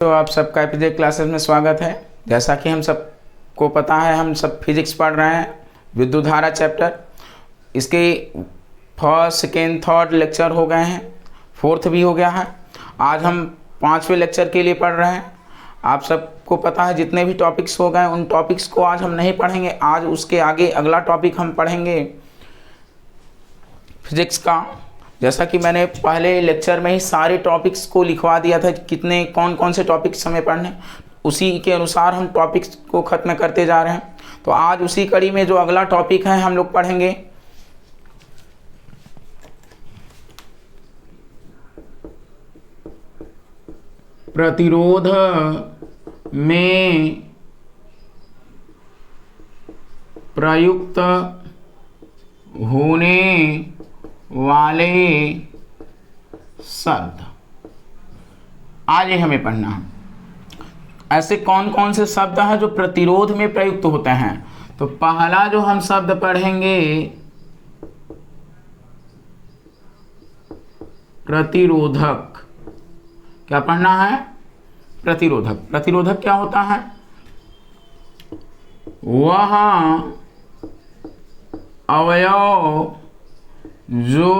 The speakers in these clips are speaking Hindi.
तो आप सबका फिजिक्स क्लासेस में स्वागत है। जैसा कि हम सबको पता है, हम सब फिजिक्स पढ़ रहे हैं, विद्युत धारा चैप्टर। इसके फर्स्ट सेकेंड थर्ड लेक्चर हो गए हैं, फोर्थ भी हो गया है। आज हम पांचवें लेक्चर के लिए पढ़ रहे हैं। आप सबको पता है जितने भी टॉपिक्स हो गए उन टॉपिक्स को आज हम नहीं पढ़ेंगे। आज उसके आगे अगला टॉपिक हम पढ़ेंगे फिजिक्स का। जैसा कि मैंने पहले लेक्चर में ही सारे टॉपिक्स को लिखवा दिया था, कितने कौन कौन से टॉपिक्स हमें पढ़ने, उसी के अनुसार हम टॉपिक्स को ख़त्म करते जा रहे हैं। तो आज उसी कड़ी में जो अगला टॉपिक है हम लोग पढ़ेंगे प्रतिरोध में प्रयुक्त होने वाले शब्द। आज ये हमें पढ़ना है। ऐसे कौन कौन से शब्द हैं जो प्रतिरोध में प्रयुक्त होते हैं। तो पहला जो हम शब्द पढ़ेंगे प्रतिरोधक। क्या पढ़ना है? प्रतिरोधक। प्रतिरोधक क्या होता है? वह अवयव जो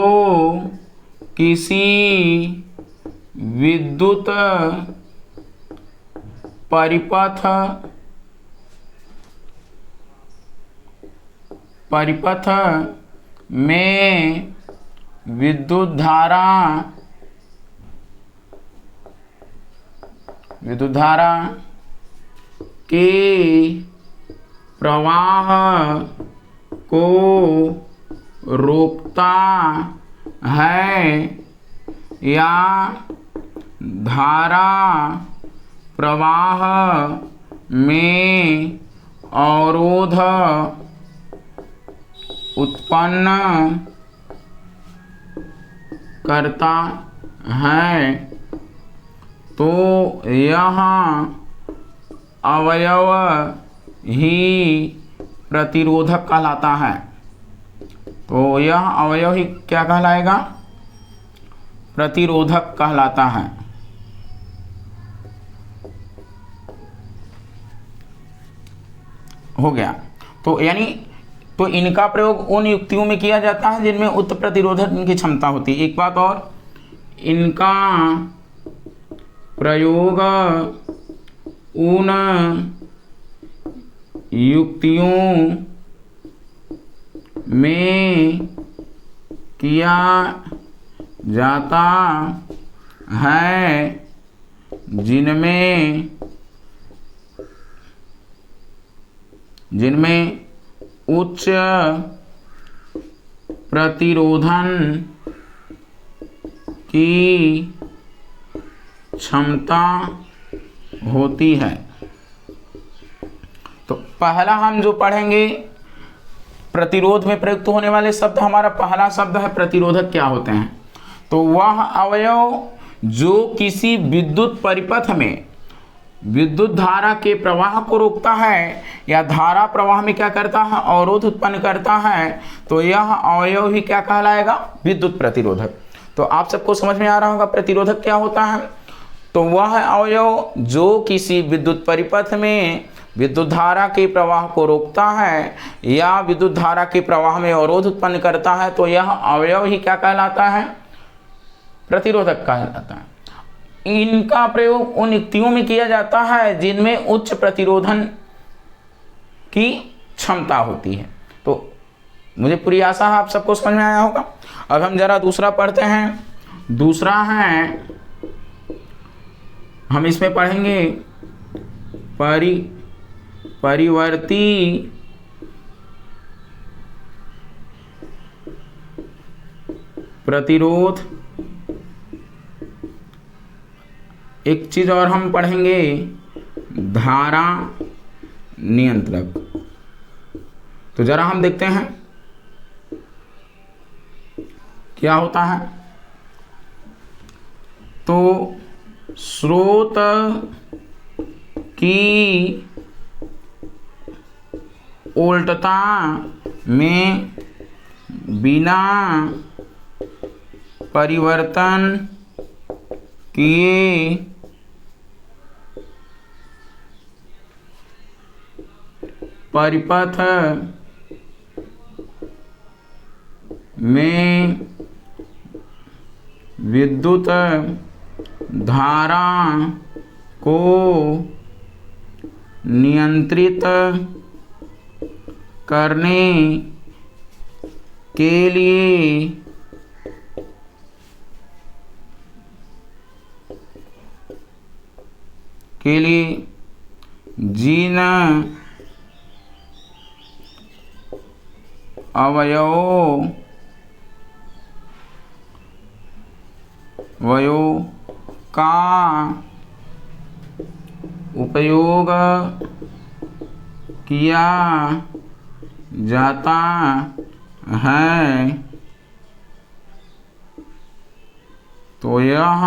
किसी विद्युत परिपथ में विद्युत धारा के प्रवाह को रोकता है या धारा प्रवाह में अवरोध उत्पन्न करता है, तो यह अवयव ही प्रतिरोधक कहलाता है। तो यह अवयव ही क्या कहलाएगा? प्रतिरोधक कहलाता है। हो गया। तो यानी तो इनका प्रयोग उन युक्तियों में किया जाता है जिनमें उच्च प्रतिरोधक की क्षमता होती है। एक बात और, इनका प्रयोग उन युक्तियों में किया जाता है जिनमें उच्च प्रतिरोधन की क्षमता होती है। तो पहला हम जो पढ़ेंगे प्रतिरोध में प्रयुक्त होने वाले शब्द, हमारा पहला शब्द है प्रतिरोधक। क्या होते हैं? तो वह अवयव जो किसी विद्युत परिपथ में विद्युत धारा के प्रवाह को रोकता है या धारा प्रवाह में क्या करता है? अवरोध उत्पन्न करता है, तो यह अवयव ही क्या कहलाएगा? विद्युत प्रतिरोधक। तो आप सबको समझ में आ रहा होगा प्रतिरोधक क्या होता है। तो वह अवयव जो किसी विद्युत परिपथ में विद्युत धारा के प्रवाह को रोकता है या विद्युत धारा के प्रवाह में अवरोध उत्पन्न करता है, तो यह अवयव ही क्या कहलाता है? प्रतिरोधक कहलाता है। इनका प्रयोग उन युक्तियों में किया जाता है जिनमें उच्च प्रतिरोधन की क्षमता होती है। तो मुझे पूरी आशा है आप सबको समझ में आया होगा। अब हम जरा दूसरा पढ़ते हैं। दूसरा है, हम इसमें पढ़ेंगे परिवर्ती प्रतिरोध। एक चीज और हम पढ़ेंगे, धारा नियंत्रक। तो जरा हम देखते हैं क्या होता है। तो स्रोत की उल्टता में बिना परिवर्तन किए परिपथ में विद्युत धारा को नियंत्रित करने के लिए जिन अवयवों का उपयोग किया जाता है, तो यह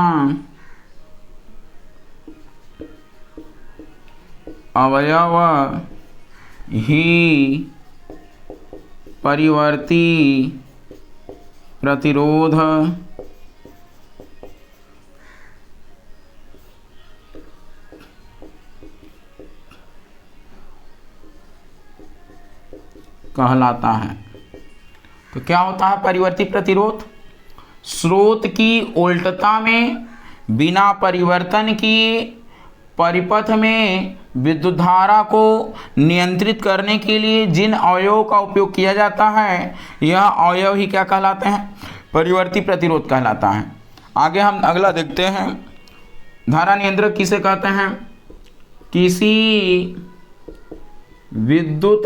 अवयव ही परिवर्ती प्रतिरोध कहलाता है। तो क्या होता है परिवर्ती प्रतिरोध? स्रोत की उल्टता में बिना परिवर्तन किए परिपथ में विद्युत धारा को नियंत्रित करने के लिए जिन अवयवों का उपयोग किया जाता है, यह अवयव ही क्या कहलाते हैं? परिवर्ती प्रतिरोध कहलाता है। आगे हम अगला देखते हैं, धारा नियंत्रक किसे कहते हैं? किसी विद्युत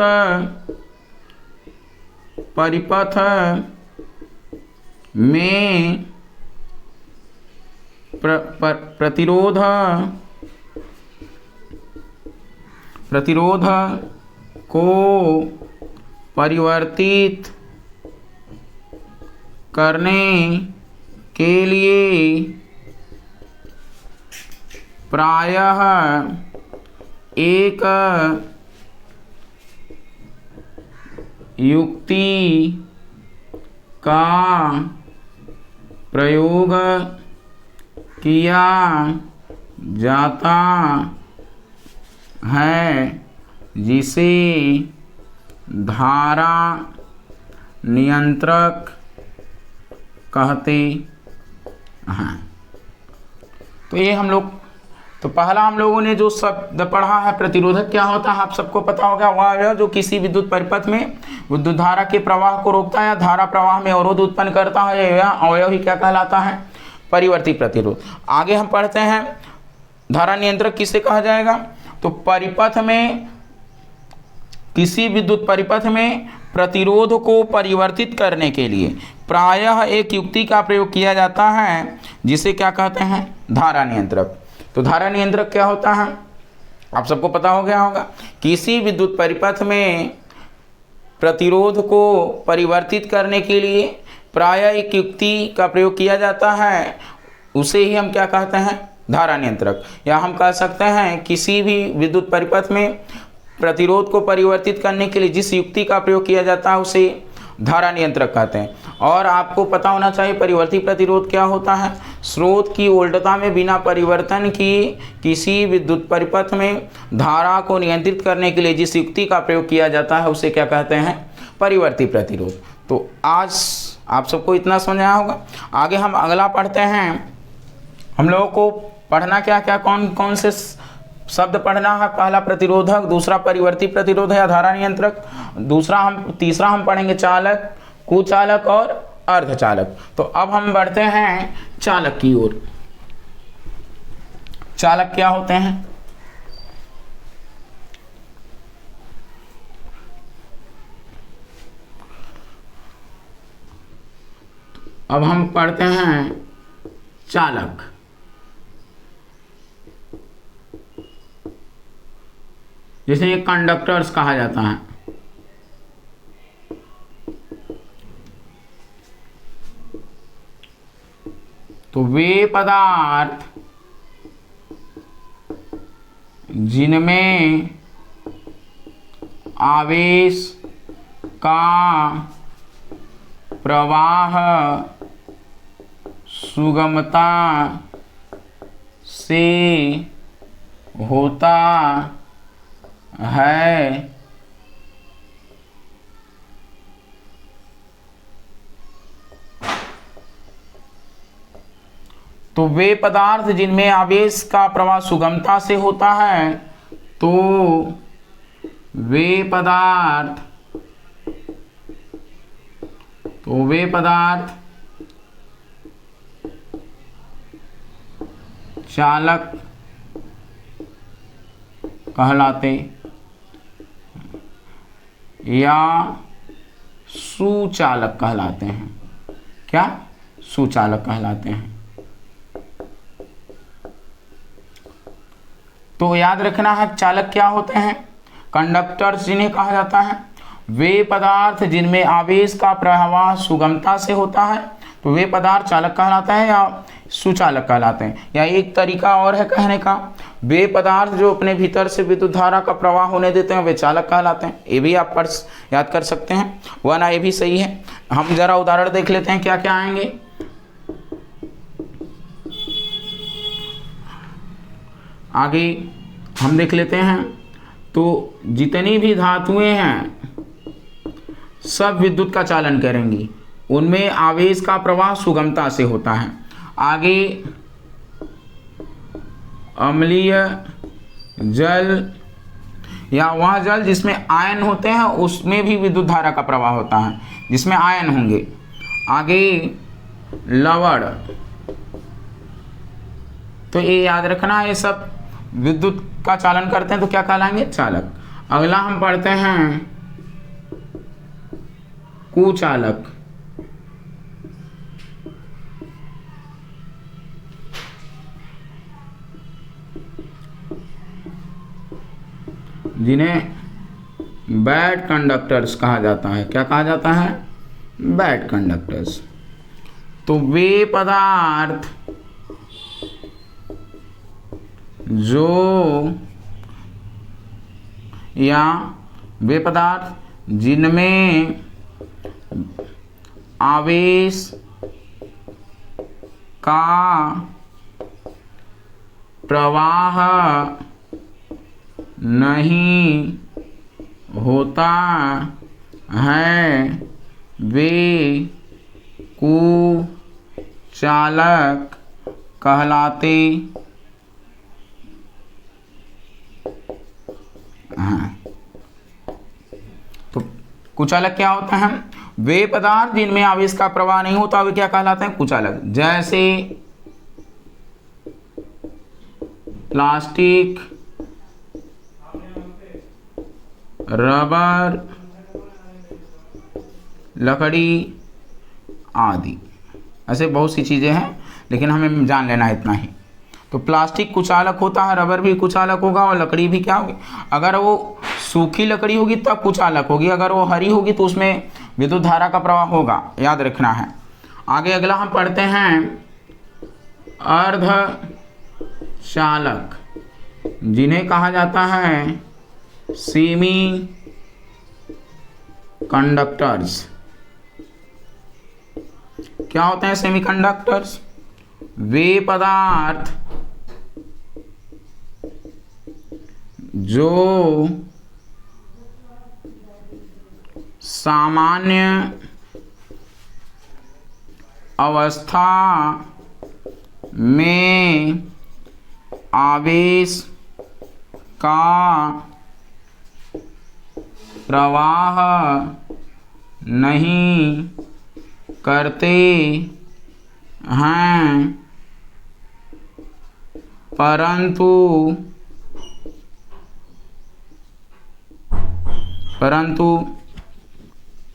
परिपथ में प्रतिरोध को परिवर्तित करने के लिए प्रायः एक युक्ति का प्रयोग किया जाता है, जिसे धारा नियंत्रक कहते हैं। तो ये पहला हम लोगों ने जो शब्द पढ़ा है प्रतिरोधक क्या होता है, आप सबको पता होगा। वह है जो किसी विद्युत परिपथ में विद्युत धारा के प्रवाह को रोकता है या धारा प्रवाह में अवरोध उत्पन्न करता है, यह अवयव ही क्या कहलाता है? परिवर्ती प्रतिरोध। आगे हम पढ़ते हैं धारा नियंत्रक किसे कहा जाएगा? तो परिपथ में, किसी विद्युत परिपथ में प्रतिरोध को परिवर्तित करने के लिए प्रायः एक युक्ति का प्रयोग किया जाता है, जिसे क्या कहते हैं? धारा नियंत्रक। तो धारा नियंत्रक क्या होता है आप सबको पता हो गया होगा। किसी विद्युत परिपथ में प्रतिरोध को परिवर्तित करने के लिए प्रायः एक युक्ति का प्रयोग किया जाता है, उसे ही हम क्या कहते हैं? धारा नियंत्रक। या हम कह सकते हैं किसी भी विद्युत परिपथ में प्रतिरोध को परिवर्तित करने के लिए जिस युक्ति का प्रयोग किया जाता है उसे धारा नियंत्रक कहते हैं। और आपको पता होना चाहिए परिवर्ती प्रतिरोध क्या होता है। स्रोत की वोल्टता में बिना परिवर्तन की किसी विद्युत परिपथ में धारा को नियंत्रित करने के लिए जिस युक्ति का प्रयोग किया जाता है उसे क्या कहते हैं? परिवर्ती प्रतिरोध। तो आज आप सबको इतना समझ आया होगा। आगे हम अगला पढ़ते हैं। हम लोगों को पढ़ना क्या क्या, कौन कौन से शब्द पढ़ना है? पहला प्रतिरोधक, दूसरा परिवर्ती प्रतिरोध या धारा नियंत्रक, तीसरा हम पढ़ेंगे चालक, कुचालक और अर्धचालक। तो अब हम बढ़ते हैं चालक की ओर। चालक क्या होते हैं? अब हम पढ़ते हैं चालक। जैसे ये कंडक्टर्स कहा जाता है। तो वे पदार्थ जिनमें आवेश का प्रवाह सुगमता से होता है, तो वे पदार्थ जिनमें आवेश का प्रवाह सुगमता से होता है, तो वे पदार्थ चालक कहलाते या सुचालक कहलाते हैं। क्या? सुचालक कहलाते हैं। तो याद रखना है चालक क्या होते हैं। कंडक्टर्स जिन्हें कहा जाता है, वे पदार्थ जिनमें आवेश का प्रवाह सुगमता से होता है, तो वे पदार्थ चालक कहलाता है या सुचालक कहलाते हैं। या एक तरीका और है कहने का, वे पदार्थ जो अपने भीतर से विद्युत धारा का प्रवाह होने देते हैं वे चालक कहलाते हैं। ये भी आप याद कर सकते हैं, वरना ये भी सही है। हम जरा उदाहरण देख लेते हैं क्या क्या आएंगे। आगे हम देख लेते हैं। तो जितनी भी धातुएं हैं सब विद्युत का चालन करेंगी, उनमें आवेश का प्रवाह सुगमता से होता है। आगे अम्लीय जल या वह जल जिसमें आयन होते हैं उसमें भी विद्युत धारा का प्रवाह होता है, जिसमें आयन होंगे। आगे लवण, तो ये याद रखना, ये सब विद्युत का चालन करते हैं तो क्या कहलाएंगे? चालक। अगला हम पढ़ते हैं कुचालक। जिन्हें बैड कंडक्टर्स कहा जाता है। क्या कहा जाता है? Bad conductors. तो वे पदार्थ जो या वे पदार्थ जिनमें आवेश का प्रवाह नहीं होता है वे कुचालक कहलाते हैं। तो कुचालक क्या होता है? वे पदार्थ जिनमें आवेश का प्रवाह नहीं होता वे क्या कहलाते हैं? कुचालक। जैसे प्लास्टिक, रबर, लकड़ी आदि। ऐसे बहुत सी चीज़ें हैं, लेकिन हमें जान लेना है इतना ही। तो प्लास्टिक कुचालक होता है, रबर भी कुचालक होगा और लकड़ी भी क्या होगी? अगर वो सूखी लकड़ी होगी तब कुचालक होगी, अगर वो हरी होगी तो उसमें विद्युत धारा का प्रवाह होगा, याद रखना है। आगे अगला हम पढ़ते हैं अर्धचालक, जिन्हें कहा जाता है सेमी कंडक्टर्स। क्या होते हैं सेमी कंडक्टर्स? वे पदार्थ जो सामान्य अवस्था में आवेश का प्रवाह नहीं करते हैं, परंतु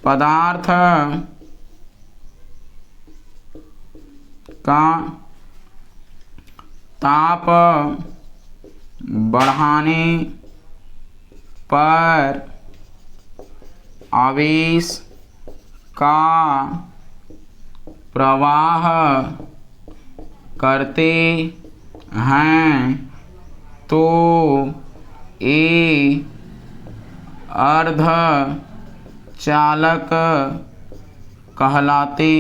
पदार्थ का ताप बढ़ाने पर आवेश का प्रवाह करते हैं, तो ये अर्धचालक कहलाते।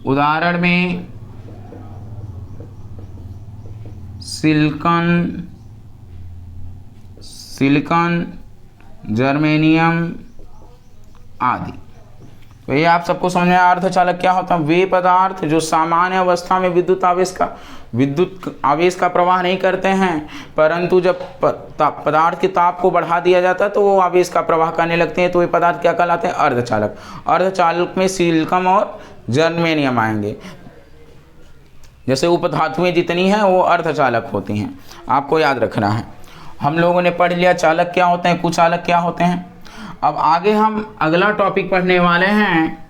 उदाहरण में सिलिकॉन, जर्मेनियम आदि। तो ये आप सबको समझ में आया। अर्धचालक क्या होता है? वे पदार्थ जो सामान्य अवस्था में विद्युत आवेश का प्रवाह नहीं करते हैं, परंतु जब पदार्थ के ताप को बढ़ा दिया जाता है तो वो आवेश का प्रवाह करने लगते हैं, तो ये पदार्थ क्या कहलाते हैं? अर्धचालक। अर्धचालक में सिलिकॉन और जर्मेनियम आएंगे। जैसे उपधातुएं जितनी हैं वो अर्धचालक होती हैं, आपको याद रखना है। हम लोगों ने पढ़ लिया चालक क्या होते हैं, कुचालक क्या होते हैं। अब आगे हम अगला टॉपिक पढ़ने वाले हैं,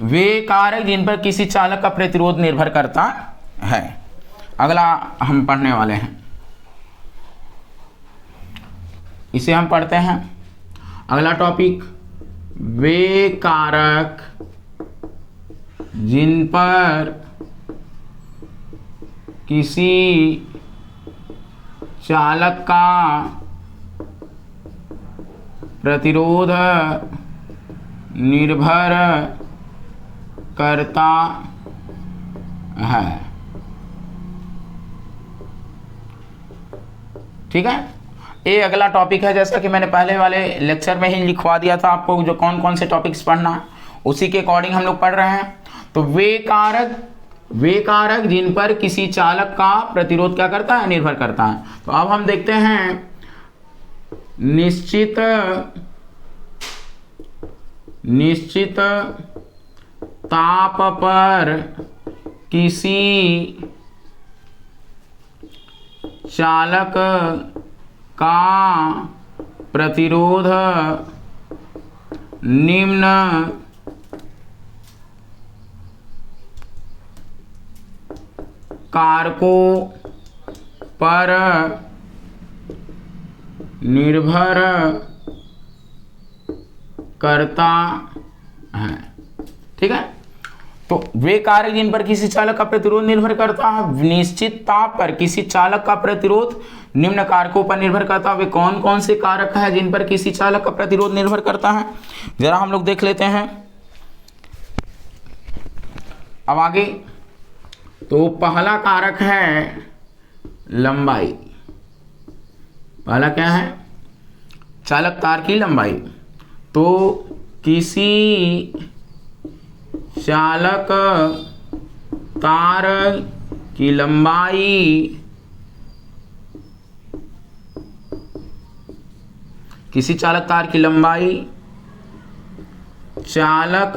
वे कारक जिन पर किसी चालक का प्रतिरोध निर्भर करता है। अगला हम पढ़ने वाले हैं, इसे हम पढ़ते हैं। अगला टॉपिक, वे कारक जिन पर किसी चालक का प्रतिरोध निर्भर करता है। ठीक है, ये अगला टॉपिक है। जैसा कि मैंने पहले वाले लेक्चर में ही लिखवा दिया था आपको जो कौन कौन से टॉपिक्स पढ़ना है, उसी के अकॉर्डिंग हम लोग पढ़ रहे हैं। तो वे कारक जिन पर किसी चालक का प्रतिरोध क्या करता है? निर्भर करता है। तो अब हम देखते हैं, निश्चित ताप पर किसी चालक का प्रतिरोध निम्न कारकों पर निर्भर करता है। ठीक है, तो वे कारक जिन पर किसी चालक का प्रतिरोध निर्भर करता है, निश्चित ताप पर किसी चालक का प्रतिरोध निम्न कारकों पर निर्भर करता है। वे कौन कौन से कारक है जिन पर किसी चालक का प्रतिरोध निर्भर करता है, जरा हम लोग देख लेते हैं। अब आगे, तो पहला कारक है लंबाई। पहला क्या है? चालक तार की लंबाई। तो किसी चालक तार की लंबाई, किसी चालक तार की लंबाई चालक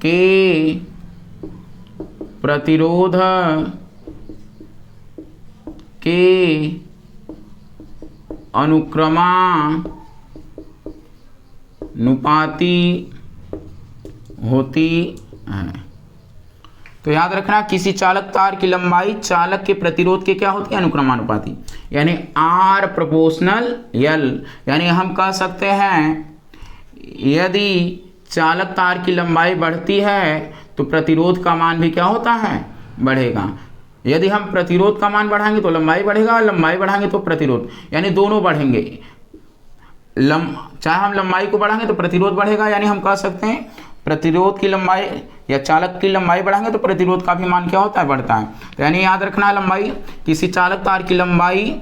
के प्रतिरोध के अनुक्रमानुपाती होती है। तो याद रखना, किसी चालक तार की लंबाई चालक के प्रतिरोध के क्या होती है? अनुक्रमानुपाती, यानी R प्रोपोर्शनल L। यानी हम कह सकते हैं, यदि चालक तार की लंबाई बढ़ती है तो प्रतिरोध का मान भी क्या होता है? बढ़ेगा। यदि हम प्रतिरोध का मान बढ़ाएंगे तो लंबाई बढ़ेगा, और लंबाई बढ़ाएंगे तो प्रतिरोध, यानी दोनों बढ़ेंगे। चाहे हम लंबाई को बढ़ाएंगे तो प्रतिरोध बढ़ेगा, यानी हम कह सकते हैं प्रतिरोध की लंबाई या चालक की लंबाई बढ़ाएंगे तो प्रतिरोध का भी मान क्या होता है? बढ़ता है। तो यानी याद रखना है, लंबाई, किसी चालक तार की लंबाई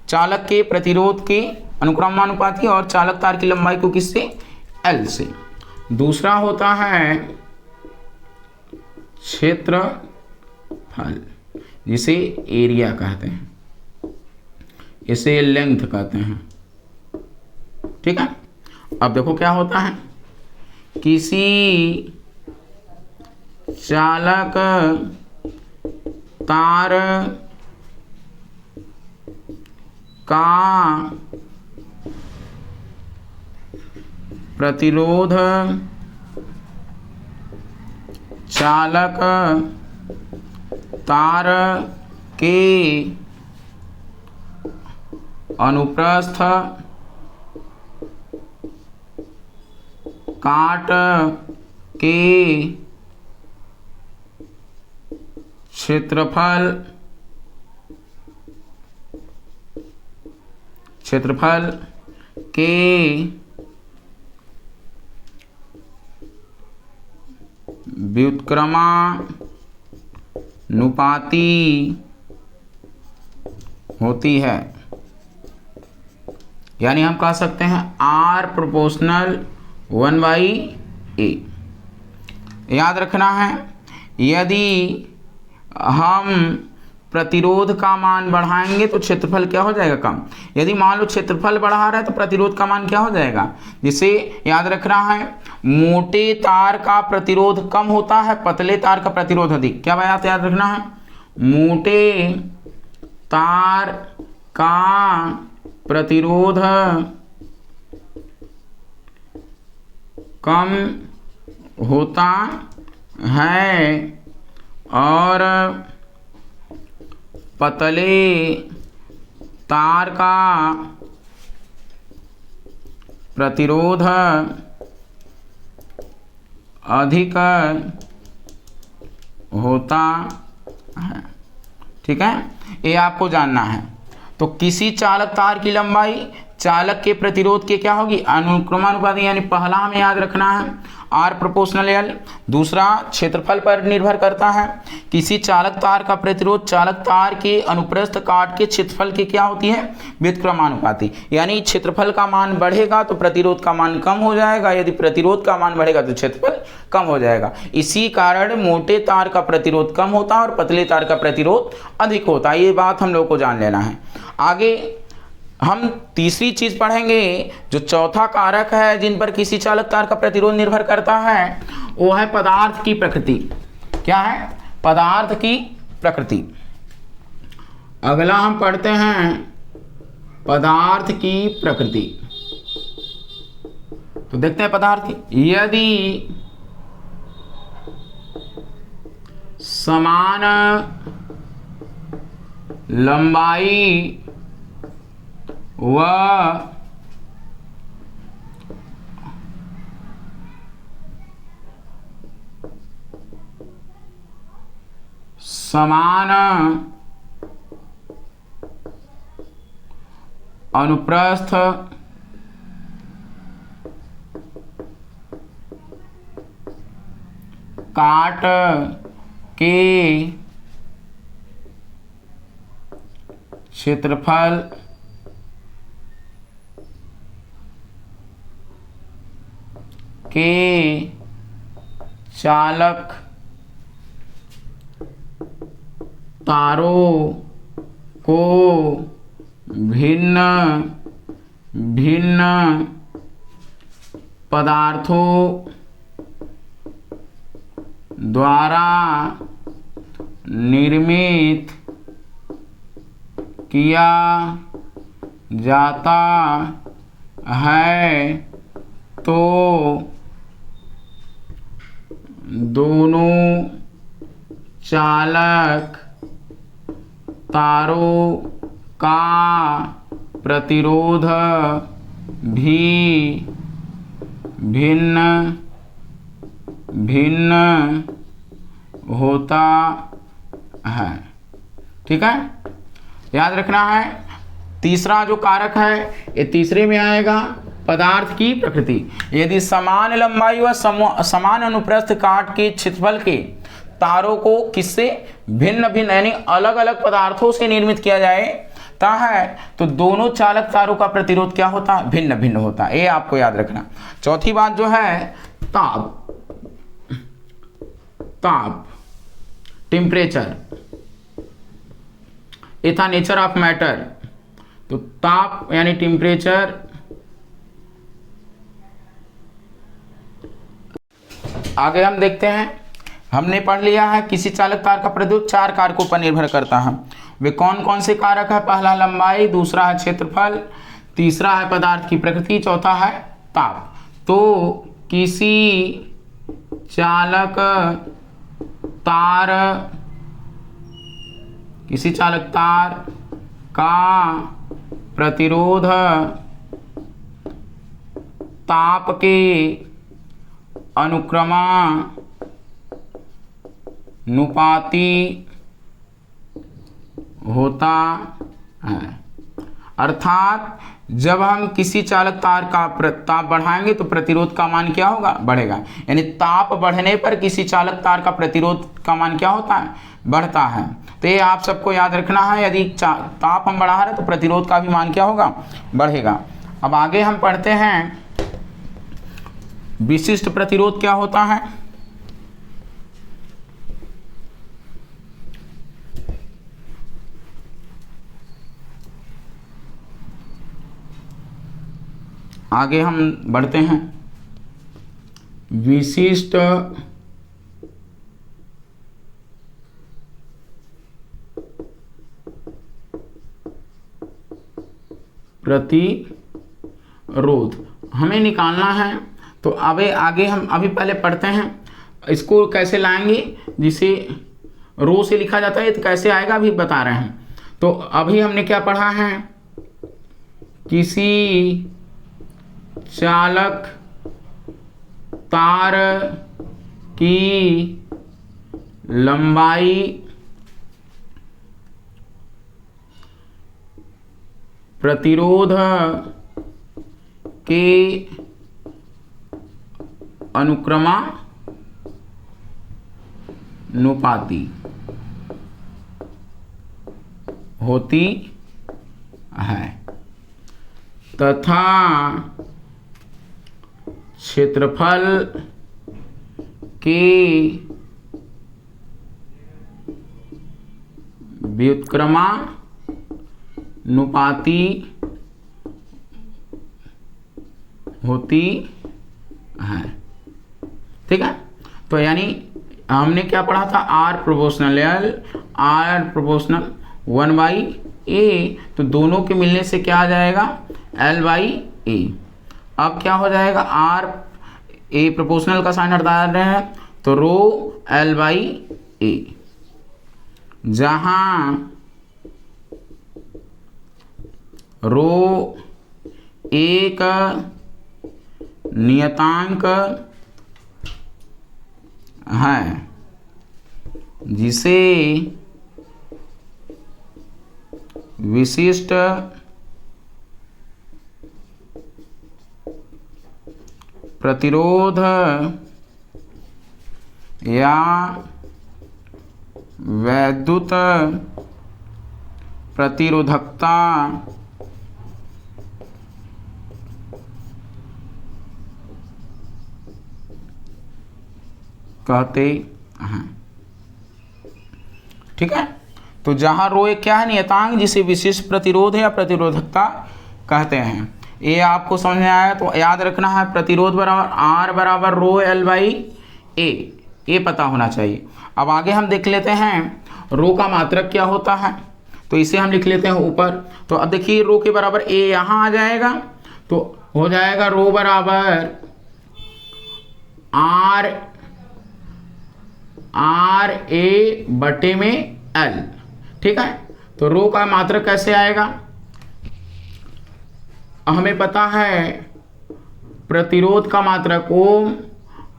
चालक के प्रतिरोध के अनुक्रमानुपाती, और चालक तार की लंबाई को किससे? L से। दूसरा होता है क्षेत्रफल, जिसे एरिया कहते हैं, इसे लेंथ कहते हैं। ठीक है, अब देखो क्या होता है, किसी चालक तार का प्रतिरोध चालक तार के अनुप्रस्थ काट के क्षेत्रफल के व्युत्क्रमानुपाती होती है। यानी हम कह सकते हैं R प्रोपोर्शनल 1/A। याद रखना है, यदि हम प्रतिरोध का मान बढ़ाएंगे तो क्षेत्रफल क्या हो जाएगा, कम। यदि मान लो क्षेत्रफल बढ़ा रहा है तो प्रतिरोध का मान क्या हो जाएगा। जिसे याद रखना है, मोटे तार का प्रतिरोध कम होता है, पतले तार का प्रतिरोध अधिक। क्या बात याद रखना है, मोटे तार का प्रतिरोध कम होता है और पतले तार का प्रतिरोध अधिक होता है। ठीक है, ये आपको जानना है। तो किसी चालक तार की लंबाई चालक के प्रतिरोध के क्या होगी, अनुक्रमानुपाती। यानी पहला हमें याद रखना है R प्रोपोर्शनल L, दूसरा क्षेत्रफल पर निर्भर करता है। किसी चालक तार का प्रतिरोध चालक तार के अनुप्रस्थ काट के क्षेत्रफल की क्या होती है, व्युत्क्रमानुपाती। यानी क्षेत्रफल का मान बढ़ेगा तो प्रतिरोध का मान कम हो जाएगा, यदि प्रतिरोध का मान बढ़ेगा तो क्षेत्रफल कम हो जाएगा। इसी कारण मोटे तार का प्रतिरोध कम होता है और पतले तार का प्रतिरोध अधिक होता है। ये बात हम लोग को जान लेना है। आगे हम तीसरी चीज पढ़ेंगे, जो चौथा कारक है जिन पर किसी चालक तार का प्रतिरोध निर्भर करता है, वो है पदार्थ की प्रकृति। क्या है, पदार्थ की प्रकृति। अगला हम पढ़ते हैं पदार्थ की प्रकृति। तो देखते हैं पदार्थ की, यदि समान लंबाई व समान अनुप्रस्थ काट के क्षेत्रफल के चालक तारों को भिन्न भिन्न पदार्थों द्वारा निर्मित किया जाता है, तो दोनों चालक तारों का प्रतिरोध भी भिन्न भिन्न होता है। ठीक है, याद रखना है। तीसरा जो कारक है ये तीसरे में आएगा, पदार्थ की प्रकृति। यदि समान लंबाई व समान अनुप्रस्थ काट के क्षेत्रफल के तारों को किससे भिन्न भिन्न यानी अलग अलग पदार्थों से निर्मित किया जाता है, तो दोनों चालक तारों का प्रतिरोध क्या होता है, भिन्न भिन्न होता है। ये आपको याद रखना। चौथी बात जो है ताप, ताप टेम्परेचर, ये था नेचर ऑफ मैटर। तो ताप यानी टेम्परेचर, आगे हम देखते हैं। हमने पढ़ लिया है किसी चालक तार का प्रतिरोध 4 कारकों पर निर्भर करता है। वे कौन कौन से कारक है, पहला लंबाई, दूसरा है क्षेत्रफल, तीसरा है पदार्थ की प्रकृति, चौथा है ताप। तो किसी चालक तार का प्रतिरोध ताप के अनुक्रमानुपाती होता है। अर्थात जब हम किसी चालक तार का ताप बढ़ाएंगे तो प्रतिरोध का मान क्या होगा, बढ़ेगा। यानी ताप बढ़ने पर किसी चालक तार का प्रतिरोध का मान क्या होता है, बढ़ता है। तो ये आप सबको याद रखना है, यदि ताप हम बढ़ा रहे हैं तो प्रतिरोध का भी मान क्या होगा, बढ़ेगा। अब आगे हम पढ़ते हैं विशिष्ट प्रतिरोध क्या होता है। आगे हम बढ़ते हैं विशिष्ट प्रतिरोध हमें निकालना है। तो अब आगे हम अभी पहले पढ़ते हैं इसको कैसे लाएंगे, जिसे रो से लिखा जाता है तो कैसे आएगा अभी बता रहे हैं। तो अभी हमने क्या पढ़ा है, किसी चालक तार की लंबाई प्रतिरोध के अनुक्रमानुपाती होती है तथा क्षेत्रफल के व्युत्क्रमानुपाती होती है। ठीक है, तो यानी हमने क्या पढ़ा था, R proportional L, R proportional 1/A, तो दोनों के मिलने से क्या आ जाएगा L/A। अब क्या हो जाएगा, R A प्रोपोर्शनल का साइन हटा रहे हैं तो रो L/A, जहां रो एक नियतांक है जिसे विशिष्ट प्रतिरोध या वैद्युत प्रतिरोधकता कहते हैं। ठीक है, तो जहां रो एक क्या है, नियतांक, जिसे विशिष्ट प्रतिरोध या प्रतिरोधकता कहते हैं। ये आपको समझ में आया तो याद रखना है, प्रतिरोध बराबर R बराबर रो L/A, ये पता होना चाहिए। अब आगे हम देख लेते हैं रो का मात्रक क्या होता है, तो इसे हम लिख लेते हैं ऊपर। तो अब देखिए रो के बराबर A यहाँ आ जाएगा, तो हो जाएगा रो बराबर RA बटे में L। ठीक है, तो रो का मात्रक कैसे आएगा, हमें पता है प्रतिरोध का मात्रक ओम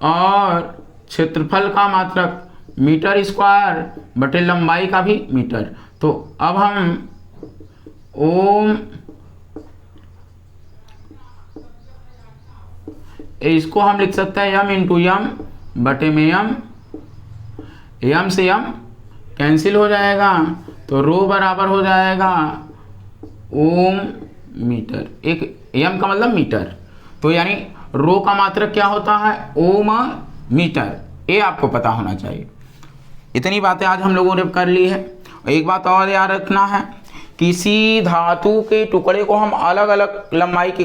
और क्षेत्रफल का मात्रक मीटर स्क्वायर बटे लंबाई का भी मीटर। तो अब हम ओम, इसको हम लिख सकते हैं m इंटू m बटे में m से m कैंसिल हो जाएगा, तो रो बराबर हो जाएगा ओम मीटर। एक m का मतलब मीटर, तो यानी रो का मात्रक क्या होता है, ओम मीटर। ये आपको पता होना चाहिए। इतनी बातें आज हम लोगों ने कर ली है। एक बात और याद रखना है, किसी धातु के टुकड़े को हम अलग अलग लंबाई की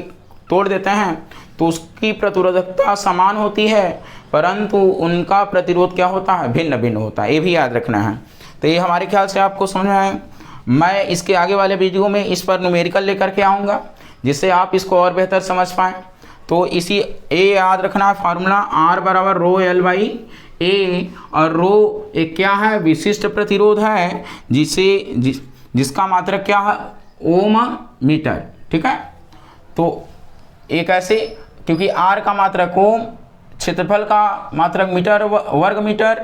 तोड़ देते हैं तो उसकी प्रतिरोधकता समान होती है, परंतु उनका प्रतिरोध क्या होता है, भिन्न भिन्न होता है। ये भी याद रखना है। तो ये हमारे ख्याल से आपको समझ में आए। मैं इसके आगे वाले वीडियो में इस पर न्यूमेरिकल लेकर के आऊँगा, जिससे आप इसको और बेहतर समझ पाएँ। तो इसी ए याद रखना है फार्मूला, R बराबर रो L/A, और रो एक क्या है, विशिष्ट प्रतिरोध है जिसका मात्रक क्या है, ओम मीटर। ठीक है, तो एक ऐसे, क्योंकि R का मात्रक ओम, क्षेत्रफल का मात्रक मीटर वर्ग मीटर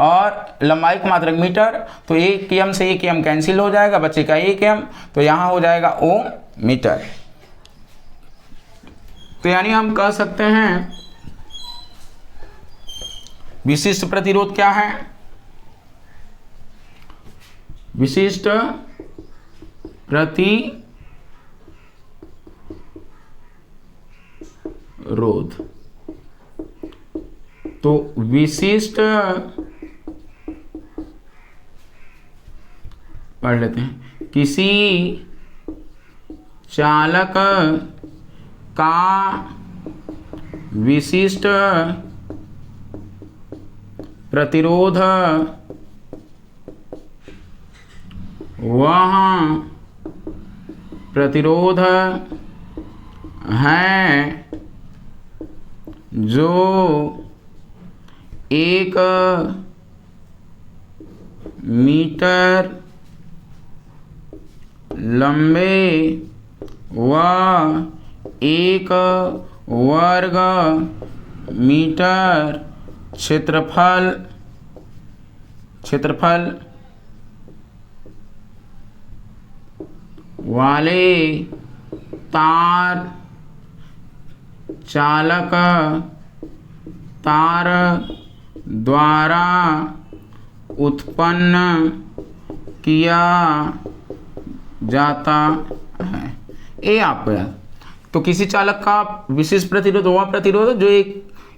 और लंबाई का मात्रक मीटर, तो एक m से एक m कैंसिल हो जाएगा, बचेगा एक m, तो यहाँ हो जाएगा ओम मीटर। तो यानी हम कह सकते हैं विशिष्ट प्रतिरोध क्या है, विशिष्ट प्रतिरोध रोध। तो विशिष्ट, पढ़ लेते हैं, किसी चालक का विशिष्ट प्रतिरोध वह प्रतिरोध है जो 1 मीटर लंबे व 1 वर्ग मीटर क्षेत्रफल वाले तार चालक तार द्वारा उत्पन्न किया जाता है। ये आपको याद। तो किसी चालक का विशिष्ट प्रतिरोध वह प्रतिरोध जो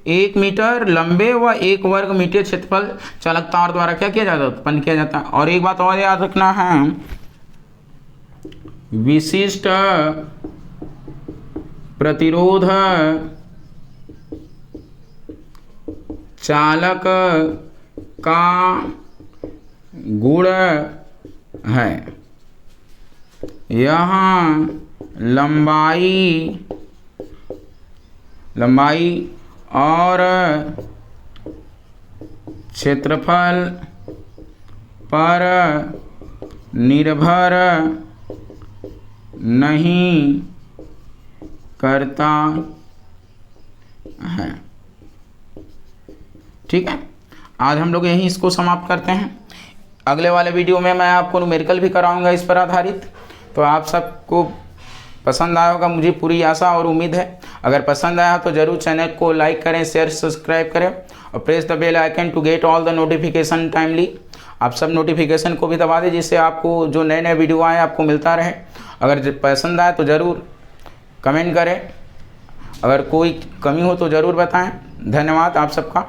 1 मीटर लंबे व 1 वर्ग मीटर क्षेत्रफल चालक तार द्वारा क्या किया जाता है, उत्पन्न किया जाता है। और एक बात और याद रखना है, विशिष्ट प्रतिरोध चालक का गुण है। यहाँ लंबाई और क्षेत्रफल पर निर्भर नहीं करता है। ठीक है, आज हम लोग यहीं इसको समाप्त करते हैं। अगले वाले वीडियो में मैं आपको न्यूमेरिकल भी कराऊंगा इस पर आधारित। तो आप सबको पसंद आया होगा, मुझे पूरी आशा और उम्मीद है। अगर पसंद आया तो ज़रूर चैनल को लाइक करें, शेयर, सब्सक्राइब करें और press the bell icon to get all the notification timely. आप सब नोटिफिकेशन को भी दबा दें जिससे आपको जो नए नए वीडियो आए आपको मिलता रहे। अगर पसंद आए तो ज़रूर कमेंट करें, अगर कोई कमी हो तो ज़रूर बताएं। धन्यवाद आप सबका।